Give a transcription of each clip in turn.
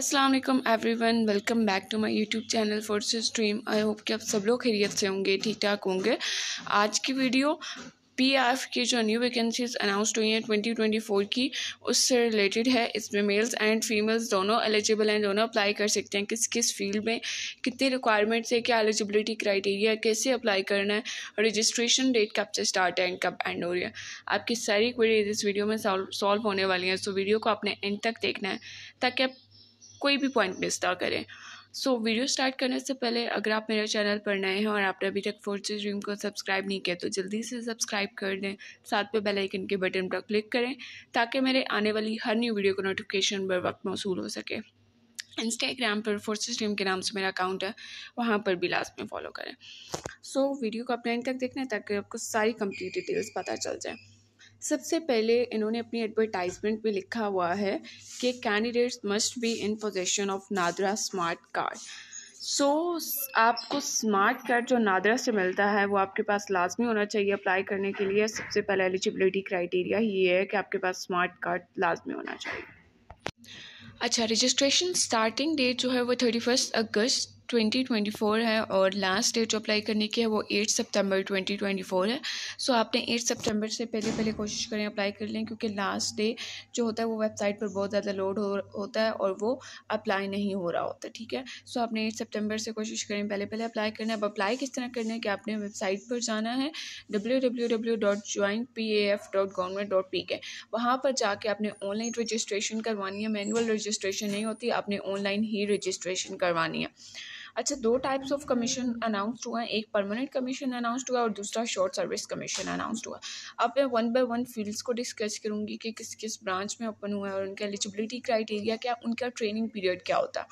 अस्सलाम वालेकुम everyone, welcome back to my YouTube channel Forces Dream. I hope कि आप सब लोग खैरियत से होंगे, ठीक ठाक होंगे। आज की वीडियो पीएफ की जो न्यू वैकेंसीज अनाउंस हुई हैं 2024 की, उससे रिलेटेड है। इसमें मेल्स एंड फीमेल्स दोनों एलिजिबल हैं, दोनों अप्लाई कर सकते हैं। किस किस फील्ड में कितनी रिक्वायरमेंट्स है, क्या एलिजिबिलिटी क्राइटेरिया, कैसे अप्लाई करना है, रजिस्ट्रेशन डेट कब से स्टार्ट है एंड कब एंड हो रही है। आपकी सारी क्वेरीज इस वीडियो में सॉल्व होने वाली हैं। सो वीडियो को आपने एंड तक देखना है ताकि आप कोई भी पॉइंट मिस ना करें। वीडियो स्टार्ट करने से पहले अगर आप मेरे चैनल पर नए हैं और आपने अभी तक फोर्सेस ड्रीम को सब्सक्राइब नहीं किया तो जल्दी से सब्सक्राइब कर दें, साथ पे बेल आइकन के बटन पर क्लिक करें ताकि मेरे आने वाली हर न्यू वीडियो का नोटिफिकेशन बर वक्त मौसूल हो सके। इंस्टाग्राम पर फोर्सेस ड्रीम के नाम से मेरा अकाउंट है, वहाँ पर भी लास्ट में फॉलो करें। वीडियो को अपने एंड तक देखना है ताकि आपको सारी कंप्लीट डिटेल्स पता चल जाए। सबसे पहले इन्होंने अपनी एडवर्टाइजमेंट में लिखा हुआ है कि candidates must be in possession of NADRA smart card. आपको स्मार्ट कार्ड जो नादरा से मिलता है वो आपके पास लाजमी होना चाहिए अप्लाई करने के लिए। सबसे पहले एलिजिबिलिटी क्राइटेरिया ही है कि आपके पास स्मार्ट कार्ड लाजमी होना चाहिए। अच्छा, रजिस्ट्रेशन स्टार्टिंग डेट जो है वो 31 अगस्त 2024 है और लास्ट डेट जो अप्लाई करने की है वो 8 सितंबर 2024 है। आपने 8 सितंबर से पहले कोशिश करें अप्लाई कर लें, क्योंकि लास्ट डे जो होता है वो वेबसाइट पर बहुत ज़्यादा लोड होता है और वो अप्लाई नहीं हो रहा होता। ठीक है, आपने 8 सितंबर से कोशिश करें पहले अप्लाई करना है। अब अप्लाई किस तरह करना है कि आपने वेबसाइट पर जाना है www.joinpaf.government.pk। वहाँ पर जाके आपने ऑनलाइन रजिस्ट्रेशन करवानी है। मैनुअल रजिस्ट्रेशन नहीं होती, आपने ऑनलाइन ही रजिस्ट्रेशन करवानी है। अच्छा, 2 टाइप्स ऑफ कमीशन अनाउंस्ड हुआ है, एक परमानेंट कमीशन अनाउंस्ड हुआ और दूसरा शॉर्ट सर्विस कमीशन अनाउंस्ड हुआ। अब मैं 1 बाय 1 फील्ड्स को डिस्कस करूँगी कि किस किस ब्रांच में ओपन हुआ है और उनका एलिजिबिलिटी क्राइटेरिया क्या, उनका ट्रेनिंग पीरियड क्या होता है।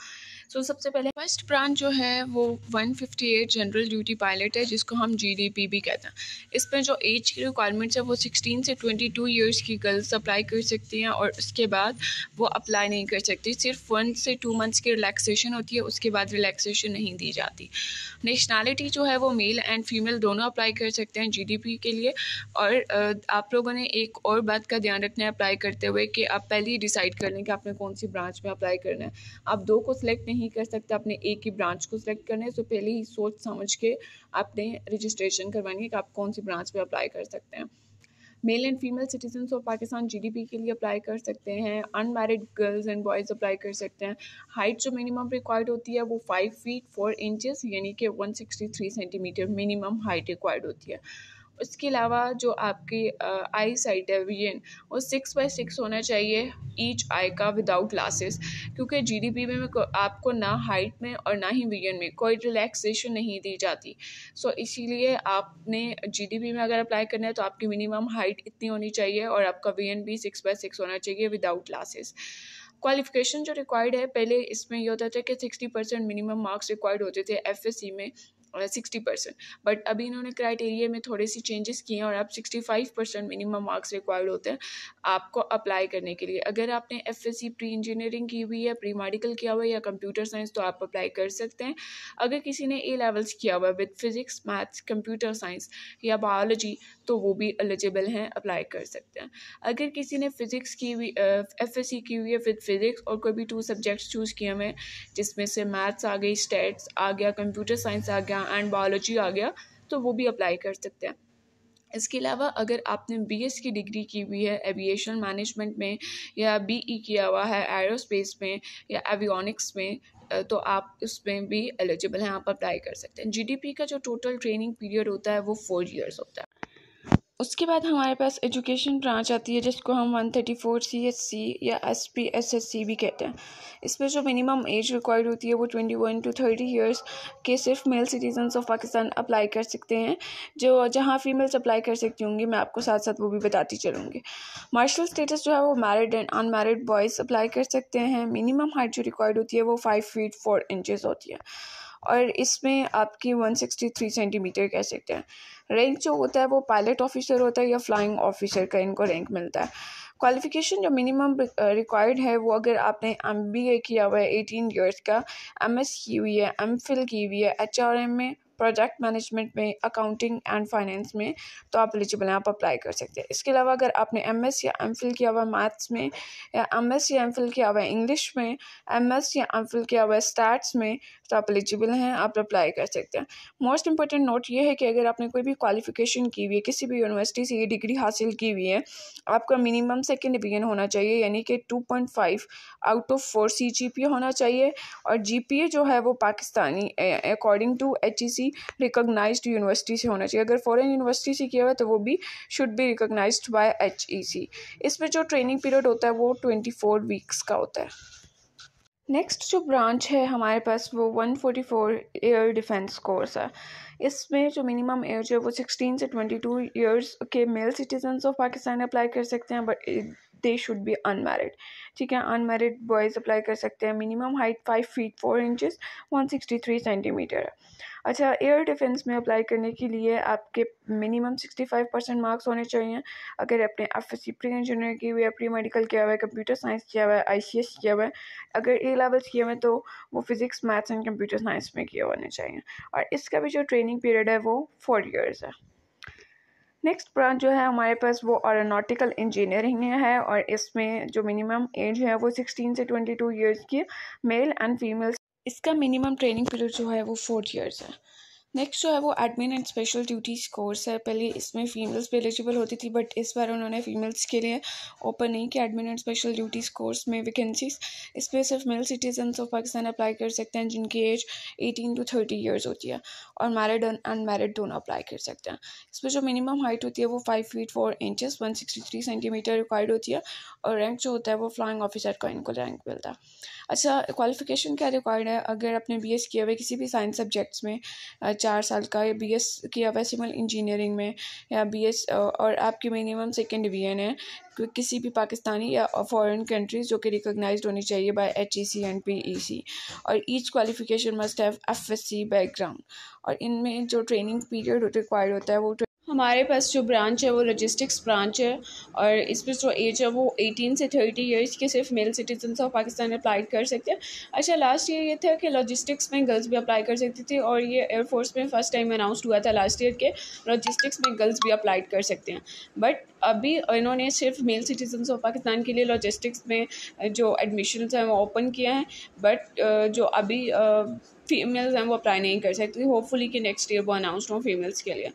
सबसे पहले फर्स्ट ब्रांच जो है वो 158 जनरल ड्यूटी पायलट है, जिसको हम GDP भी कहते हैं। इसमें जो एज की रिक्वायरमेंट्स है वो 16 से 22 ईयर्स की गर्ल्स अप्लाई कर सकती हैं और उसके बाद वो अप्लाई नहीं कर सकती। सिर्फ 1 से 2 मंथ्स की रिलैक्सेशन होती है, उसके बाद रिलैक्सेशन नहीं दी जाती। नेशनैलिटी जो है वो मेल एंड फीमेल दोनों अप्लाई कर सकते हैं GDP के लिए। और आप लोगों ने एक और बात का ध्यान रखना है अप्लाई करते हुए कि आप पहले ही डिसाइड कर लें कि आपने कौन सी ब्रांच में अप्लाई करना है। आप 2 को सिलेक्ट नहीं कर सकते, आपने एक ही ब्रांच को सिलेक्ट करना है। पहले ही सोच समझ के आपने रजिस्ट्रेशन करवानी है कि आप कौन सी ब्रांच में अप्लाई कर सकते हैं। Male and female citizens of Pakistan GDP के लिए अप्लाई कर सकते हैं। Unmarried girls and boys apply कर सकते हैं। हाइट जो मिनिमम रिक्वायर्ड होती है वो 5 फीट 4 इंचेस यानी कि 163 सेंटीमीटर मिनिमम हाइट रिक्वायर्ड होती है। उसके अलावा जो आपकी आई साइट है विजन, वो 6/6 होना चाहिए ईच आई का विदाउट ग्लासेस, क्योंकि GDP में आपको ना हाइट में और ना ही विजन में कोई रिलैक्सेशन नहीं दी जाती। इसीलिए आपने GDP में अगर अप्लाई करना है तो आपकी मिनिमम हाइट इतनी होनी चाहिए और आपका विजन भी 6/6 होना चाहिए विदाउट ग्लासेस। क्वालिफिकेशन जो रिक्वायर्ड है, पहले इसमें ये होता था कि 60% मिनिमम मार्क्स रिक्वायर्ड होते थे FSC में 60%, बट अभी इन्होंने क्राइटेरिया में थोड़ी सी चेंजेस किए हैं और अब 65% मिनिमम मार्क्स रिक्वायर्ड होते हैं आपको अप्लाई करने के लिए। अगर आपने FSC प्री इंजीनियरिंग की हुई है, प्री मेडिकल किया हुआ है या कंप्यूटर साइंस तो आप अप्लाई कर सकते हैं। अगर किसी ने A लेवल्स किया हुआ है with physics, maths, computer science या बायोलॉजी तो वो भी एलिजिबल हैं, अप्लाई कर सकते हैं। अगर किसी ने फिजिक्स की हुई FSC की हुई है विद फिजिक्स और कोई भी 2 सब्जेक्ट्स चूज़ किए हुए जिसमें से मैथ्स आ गई, स्टैट्स आ गया, कंप्यूटर साइंस आ गया एंड बायोलॉजी आ गया, तो वो भी अप्लाई कर सकते हैं। इसके अलावा अगर आपने BS की डिग्री की हुई है एविएशन मैनेजमेंट में या BE किया हुआ है एरोस्पेस में या एवियोनिक्स में तो आप उसमें भी एलिजिबल हैं, आप अप्लाई कर सकते हैं। GDP का जो टोटल ट्रेनिंग पीरियड होता है वो 4 ईयर्स होता है। उसके बाद हमारे पास एजुकेशन ब्रांच आती है जिसको हम 134 CSC या SPSSC भी कहते हैं। इसमें जो मिनिमम एज रिक्वायर्ड होती है वो 21 to 30 ईयर्स के सिर्फ male citizens of Pakistan apply कर सकते हैं। जहाँ फीमेल्स अप्लाई कर सकती होंगी मैं आपको साथ साथ वो भी बताती चलूँगी। मार्शल स्टेटस जो है वो married and unmarried boys apply कर सकते हैं। मिनिमम हाइट जो रिक्वायर्ड होती है वो 5 फीट 4 इंचेस होती है और इसमें आपकी 163 सेंटीमीटर कह सकते हैं। रैंक जो होता है वो पायलट ऑफिसर होता है या फ्लाइंग ऑफिसर का इनको रैंक मिलता है। क्वालिफिकेशन जो मिनिमम रिक्वायर्ड है वो अगर आपने MBA किया हुआ है 18 ईयर्स का, MS की हुई है, MPhil की हुई है, HRM में प्रोजेक्ट मैनेजमेंट में, अकाउंटिंग एंड फाइनेंस में, तो आप एलिजिबल हैं, आप अप्लाई कर सकते हैं। इसके अलावा अगर आपने MS या MPhil किया हुआ मैथ्स में, या MS या MPhil किया हुआ इंग्लिश में, MS या MPhil किया हुआ स्टैट्स में, तो आप एलिजिबल हैं, आप अप्लाई कर सकते हैं। मोस्ट इंपॉर्टेंट नोट ये है कि अगर आपने कोई भी क्वालिफिकेशन की हुई है, किसी भी यूनिवर्सिटी से ये डिग्री हासिल की हुई है, आपका मिनिमम सेकेंड डिवीजन होना चाहिए, यानी कि 2.5 आउट ऑफ 4 CGPA होना चाहिए। और GPA जो है वो Pakistani according to HEC recognised university से होना चाहिए। अगर फॉरेन यूनिवर्सिटी से किया हुआ तो वो भी should be recognised by HEC। इसमें जो ट्रेनिंग पीरियड होता है वो 24 वीक्स का होता है। नेक्स्ट जो ब्रांच है हमारे पास वो 144 एयर डिफेंस कोर्स है। इसमें जो मिनिमम एज है वो 16 से 22 ईयर्स के male citizens of Pakistan apply कर सकते हैं, but they should be unmarried. ठीक है, अनमैरिड बॉयज़ अप्लाई कर सकते हैं। Minimum height 5 feet 4 inches 163 centimetre है। अच्छा, एयर डिफेंस में अप्लाई करने के लिए आपके मिनिमम 65% मार्क्स होने चाहिए। अगर आपने FSC प्री इंजीनियर की हुई है, प्री मेडिकल किया हुआ है, कंप्यूटर साइंस किया हुआ है, ICS किया हुआ है, अगर A लेवल्स किए हुए हैं तो वो physics maths and computer science में किए होने चाहिए। और इसका भी जो ट्रेनिंग पीरियड है वो 4 ईयर्स है। नेक्स्ट ब्रांच जो है हमारे पास वो एरोनॉटिकल इंजीनियरिंग है, और इसमें जो मिनिमम एज है वो 16 से 22 ईयर्स की मेल एंड फीमेल। इसका मिनिमम ट्रेनिंग पीरियड जो है वो 4 ईयर्स है। नेक्स्ट जो है वो admin and special duties course है। पहले इसमें फ़ीमेल्स भी एलिजिबल होती थी, बट इस बार उन्होंने फ़ीमेल्स के लिए ओपन नहीं किया admin and special duties course में वैकेंसीज। इस पर सिर्फ male citizens of Pakistan apply कर सकते हैं जिनकी एज 18 to 30 ईयर्स होती है, और मैरिड एंड अनमैरिड दोनों अप्लाई कर सकते हैं। इसमें जो मिनिमम हाइट होती है वो 5 फीट 4 इंचज़ 163 सेंटीमीटर रिक्वायर्ड होती है, और रैंक जो होता है वो फ्लाइंग ऑफिसर का इनको रैंक मिलता है। अच्छा, क्वालिफिकेशन क्या रिक्वायर्ड है? अगर आपने BS किया हुआ है किसी भी साइंस सब्जेक्ट्स में 4 साल का, या BS किया हुआ है सिविल इंजीनियरिंग में, या BS, और आपकी मिनिमम सेकेंड डिवीजन है किसी भी पाकिस्तानी या फॉरेन कंट्रीज जो कि रिकॉग्नाइज्ड होनी चाहिए बाय HEC एंड PEC, और each qualification must have FSC background. और इनमें जो ट्रेनिंग पीरियड रिक्वायर्ड होता है वो हमारे पास जो ब्रांच है वो लॉजिस्टिक्स ब्रांच है, और इसमें जो एज है वो 18 से 30 ईयर्स के सिर्फ male citizens of Pakistan apply कर सकते हैं। अच्छा, लास्ट ईयर ये था कि लॉजिस्टिक्स में गर्ल्स भी अप्लाई कर सकती थी, और ये एयरफोर्स में फ़र्स्ट टाइम अनाउंस हुआ था लास्ट ईयर के लॉजिस्टिक्स में गर्ल्स भी अप्लाई कर सकते हैं। बट अभी इन्होंने सिर्फ मेल सिटीजन्स ऑफ पाकिस्तान के लिए लॉजिस्टिक्स में जो एडमिशन्स हैं वो ओपन किया है, बट जो अभी फीमेल्स हैं वो अप्लाई नहीं कर सकती। होपफुली कि नेक्स्ट ईयर वो अनाउंसड हो फीमेल्स के लिए।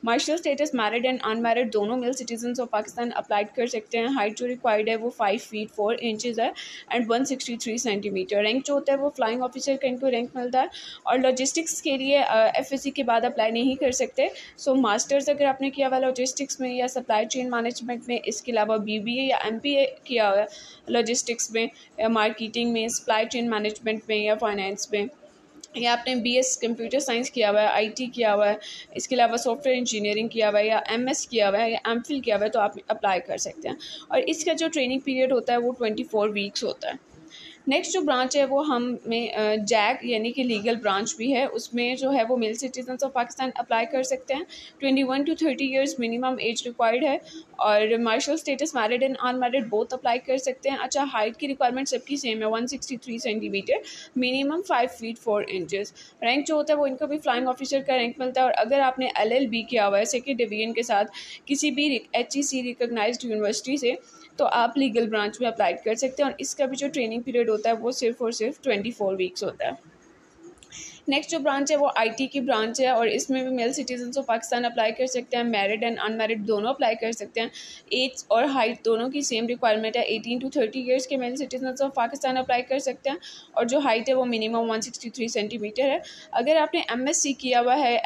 Marital status married and unmarried दोनों male citizens of Pakistan apply कर सकते हैं। हाइट जो रिक्वायर्ड है वो 5 फीट 4 इंचज़ है एंड 163 सेंटीमीटर। रैंक जो होता है वो फ्लाइंग ऑफिसर का इनको रैंक मिलता है, और लॉजिस्टिक्स के लिए FSC के बाद अप्लाई नहीं कर सकते। सो मास्टर्स अगर आपने किया हुआ लॉजिस्टिक्स में या सप्लाई चेन मैनेजमेंट में, इसके अलावा BBA या MPA किया हुआ लॉजिस्टिक्स में, या मार्केटिंग में, सप्लाई चेन मैनेजमेंट में, या फाइनेंस में, या आपने BS कंप्यूटर साइंस किया हुआ है, IT किया हुआ है, इसके अलावा सॉफ्टवेयर इंजीनियरिंग किया हुआ है, या MS किया हुआ है, या MPhil किया हुआ है, तो आप अप्लाई कर सकते हैं। और इसका जो ट्रेनिंग पीरियड होता है वो 24 वीक्स होता है। नेक्स्ट जो ब्रांच है वो हमें जैग यानी कि लीगल ब्रांच भी है। उसमें जो है वो male citizens of Pakistan apply कर सकते हैं। 21 to 30 years minimum age required है, और marshal status married and unmarried both apply कर सकते हैं। अच्छा, हाइट की रिक्वायरमेंट सबकी सेम है 163 centimetre, minimum 5 feet 4 inches. Rank जो होता है वो इनको भी फ्लाइंग ऑफिसर का रैंक मिलता है, और अगर आपने LLB किया हुआ है सेकेंड डिवीजन के साथ किसी भी HEC रिकॉग्नाइज्ड यूनिवर्सिटी से, तो आप लीगल ब्रांच में अप्लाई कर सकते हैं, और इसका भी जो ट्रेनिंग पीरियड होता है वो सिर्फ और सिर्फ 24 वीक्स होता है। नेक्स्ट जो ब्रांच है वो IT की ब्रांच है, और इसमें भी male citizens of Pakistan apply कर सकते हैं। मैरिड एंड अनमैरिड दोनों अप्लाई कर सकते हैं। एज और हाइट दोनों की सेम रिक्वायरमेंट है। 18 to 30 ईयर्स के male citizens of Pakistan apply कर सकते हैं, और जो हाइट है वो मिनिमम 163 सेंटीमीटर है। अगर आपने MSc किया हुआ है,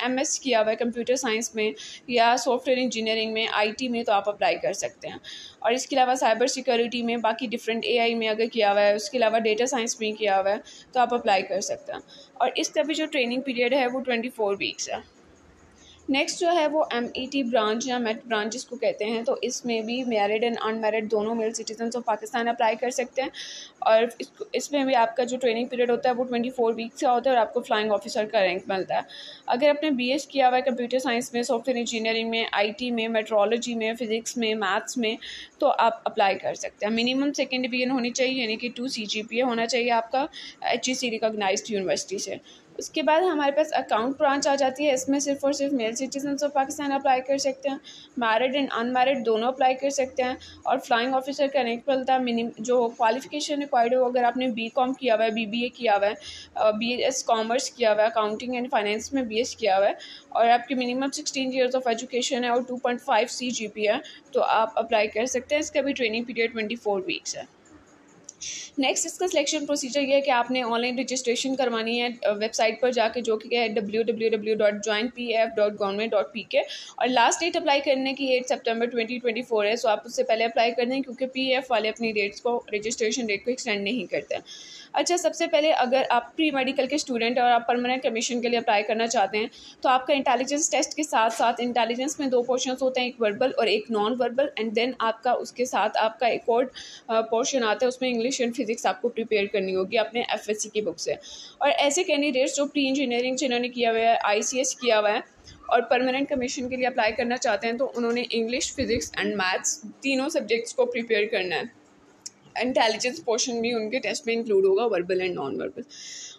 MS किया हुआ है कंप्यूटर साइंस में या सॉफ्टवेयर इंजीनियरिंग में, IT में, तो आप अप्लाई कर सकते हैं। और इसके अलावा साइबर सिक्योरिटी में, बाकी डिफरेंट AI में अगर किया हुआ है, उसके अलावा डेटा साइंस में किया हुआ है, तो आप अप्लाई कर सकते हैं। और इसका भी जो ट्रेनिंग पीरियड है वो 24 वीक्स है। नेक्स्ट जो है वो MET ब्रांच या MET ब्रांच जिसको कहते हैं, तो इसमें भी मैरिड एंड अनमैरिड दोनों male citizens of Pakistan apply कर सकते हैं। और इसमें भी आपका जो ट्रेनिंग पीरियड होता है वो 24 वीक्स का होता है और आपको फ्लाइंग ऑफिसर का रैंक मिलता है। अगर आपने BS किया हुआ है कंप्यूटर साइंस में, सॉफ्टवेयर इंजीनियरिंग में, IT में, मेट्रोलॉजी में, फिजिक्स में, मैथ्स में, तो आप अप्लाई कर सकते हैं। मिनिमम सेकेंड डिवीजन होनी चाहिए, यानी कि 2 CGPA होना चाहिए आपका HEC रिकॉग्नाइज्ड यूनिवर्सिटी से। उसके बाद हमारे पास अकाउंट ब्रांच आ जाती है। इसमें सिर्फ और सिर्फ male citizen of Pakistan apply कर सकते हैं, मैरिड एंड अनमैरिड दोनों अप्लाई कर सकते हैं। और फ्लाइंग ऑफिसर का रैंक मिलता है। मिनिमम जो क्वालिफिकेशन रिक्वायर्ड हो, अगर आपने BCom किया हुआ है, BBA किया हुआ है, BS कॉमर्स किया हुआ है, अकाउंटिंग एंड फाइनेंस में BS किया हुआ है, और आपकी मिनिमम 16 ईयर्स ऑफ एजुकेशन है और 2.5 CGPA है, तो आप अप्लाई कर सकते हैं। इसका भी ट्रेनिंग पीरियड 24 वीक्स है। नेक्स्ट इसका सिलेक्शन प्रोसीजर ये है कि आपने ऑनलाइन रजिस्ट्रेशन करवानी है वेबसाइट पर जाके, जो कि है www.joinpf.government.pk, और लास्ट डेट अप्लाई करने की 8 सितंबर 2024 है। सो आप उससे पहले अप्लाई कर दें, क्योंकि PF वाले अपनी डेट्स को, रजिस्ट्रेशन डेट को एक्सटेंड नहीं करते। अच्छा, सबसे पहले अगर आप प्री मेडिकल के स्टूडेंट और आप परमानेंट कमीशन के लिए अप्लाई करना चाहते हैं, तो आपका इंटेलिजेंस टेस्ट के साथ साथ, इंटेलिजेंस में 2 पोर्शंस होते हैं, एक वर्बल और एक नॉन वर्बल, एंड देन आपका उसके साथ आपका एक और पोर्शन आता है, उसमें इंग्लिश एंड फिजिक्स आपको प्रिपेयर करनी होगी अपने FSC की बुक से। और ऐसे कैंडिडेट्स जो प्री इंजीनियरिंग जिन्होंने किया हुआ है, ICS किया हुआ है और परमानेंट कमीशन के लिए अप्लाई करना चाहते हैं, तो उन्होंने इंग्लिश, फिजिक्स एंड मैथ्स तीनों सब्जेक्ट्स को प्रिपेयर करना है। इंटेलिजेंस पोर्शन भी उनके टेस्ट में इंक्लूड होगा, वर्बल एंड नॉन वर्बल।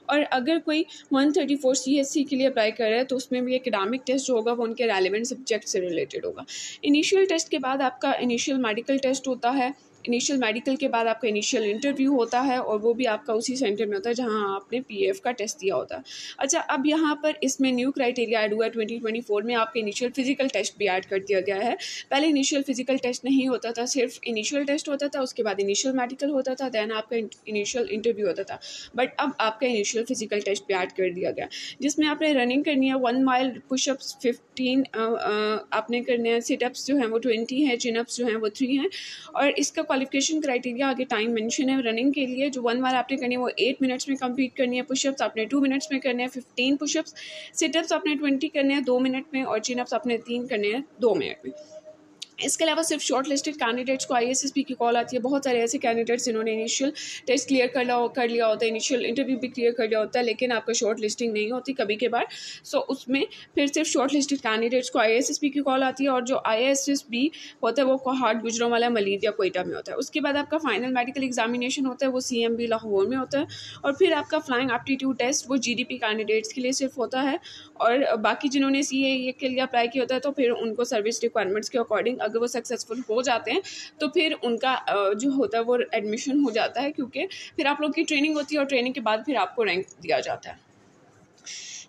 और अगर कोई 134 CSC के लिए अप्लाई कर रहा है, तो उसमें भी एकेडमिक टेस्ट जो होगा वो उनके रेलिवेंट सब्जेक्ट से रिलेटेड होगा। इनिशियल टेस्ट के बाद आपका इनिशियल मेडिकल टेस्ट होता है। इनिशियल मेडिकल के बाद आपका इनिशियल इंटरव्यू होता है, और वो भी आपका उसी सेंटर में होता है जहां आपने PF का टेस्ट दिया होता है। अच्छा, अब यहाँ पर इसमें न्यू क्राइटेरिया ऐड हुआ है 2024 में, आपका इनिशियल फिजिकल टेस्ट भी ऐड कर दिया गया है। पहले इनिशियल फिजिकल टेस्ट नहीं होता था, सिर्फ इनिशियल टेस्ट होता था, उसके बाद इनिशियल मेडिकल होता था, दैन आपका इनिशियल इंटरव्यू होता था। बट अब आपका इनिशियल फिजिकल टेस्ट भी ऐड कर दिया गया, जिसमें आपने रनिंग करनी है 1 माइल, पुशअप्स 15 आपने करने हैं, सिटअप्स जो हैं वो 20 हैं, चिनअप्स जो हैं वो 3 हैं। और इसका क्वालिफिकेशन क्राइटेरिया आगे टाइम मेंशन है। रनिंग के लिए जो 1 माइल आपने करनी है वो 8 मिनट्स में कंप्लीट करनी है, पुशअप्स आपने 2 मिनट्स में करने हैं 15 पुशअप्स, सिटअप्स आपने 20 करने हैं 2 मिनट में, और चिनअप्स आपने 3 करने हैं 2 मिनट में। इसके अलावा सिर्फ शॉर्ट लिस्टेड कैंडिडेट्स को ISSB की कॉल आती है। बहुत सारे ऐसे कैंडिडेट्स जिन्होंने इनिशियल टेस्ट क्लियर कर लिया होता है, इनिशियल इंटरव्यू भी क्लियर कर लिया होता है, लेकिन आपका शॉर्ट लिस्टिंग नहीं होती कभी के बार। सो उसमें फिर सिर्फ शॉर्ट लिस्टेड कैंडिडेट्स को ISSB की कॉल आती है, और जो ISSB होता है वो कोहाट, गुजरांवाला, मलीद या कोयटा में होता है। उसके बाद आपका फाइनल मेडिकल एग्जामिनेशन होता है, वो CMB लाहौर में होता है। और फिर आपका फ्लाइंग एप्टीट्यूड टेस्ट वो GDP कैंडिडेट्स के लिए सिर्फ होता है, और बाकी जिन्होंने CAA के लिए अप्लाई किया होता है, तो फिर उनको सर्विस रिक्वायरमेंट्स के अकॉर्डिंग अगर वो सक्सेसफुल हो जाते हैं, तो फिर उनका जो होता है वो एडमिशन हो जाता है, क्योंकि फिर आप लोग की ट्रेनिंग होती है, और ट्रेनिंग के बाद फिर आपको रैंक दिया जाता है।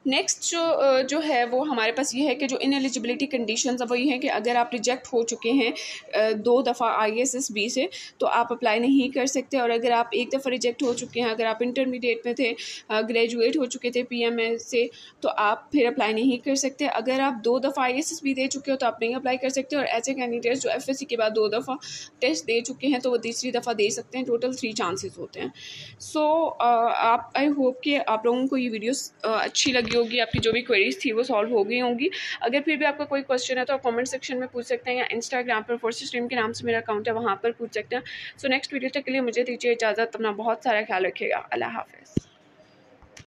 नेक्स्ट जो है वो हमारे पास ये है कि जो इनएलिजिबिलिटी कंडीशंस है वो ये है कि अगर आप रिजेक्ट हो चुके हैं 2 दफ़ा ISSB से, तो आप अप्लाई नहीं कर सकते। और अगर आप एक दफ़ा रिजेक्ट हो चुके हैं, अगर आप इंटरमीडिएट में थे, ग्रेजुएट हो चुके थे PMS से, तो आप फिर अप्लाई नहीं कर सकते। अगर आप 2 दफ़ा ISSB दे चुके हो तो आप नहीं अप्लाई कर सकते। और ऐसे कैंडिडेट्स जो FSC के बाद 2 दफ़ा टेस्ट दे चुके हैं, तो वो तीसरी दफ़ा दे सकते हैं। टोटल 3 चांसेस होते हैं। सो आप, आई होप कि आप लोगों को ये वीडियोस अच्छी लगी होगी, आपकी जो भी क्वेरीज थी वो सॉल्व हो गई होंगी। अगर फिर भी आपका कोई क्वेश्चन है तो आप कमेंट सेक्शन में पूछ सकते हैं, या इंस्टाग्राम पर फोर्स स्ट्रीम के नाम से मेरा अकाउंट है, वहाँ पर पूछ सकते हैं। सो नेक्स्ट वीडियो तक के लिए मुझे दीजिए इजाज़त। अपना बहुत सारा ख्याल रखिएगा। अल्लाह हाफ़िज़।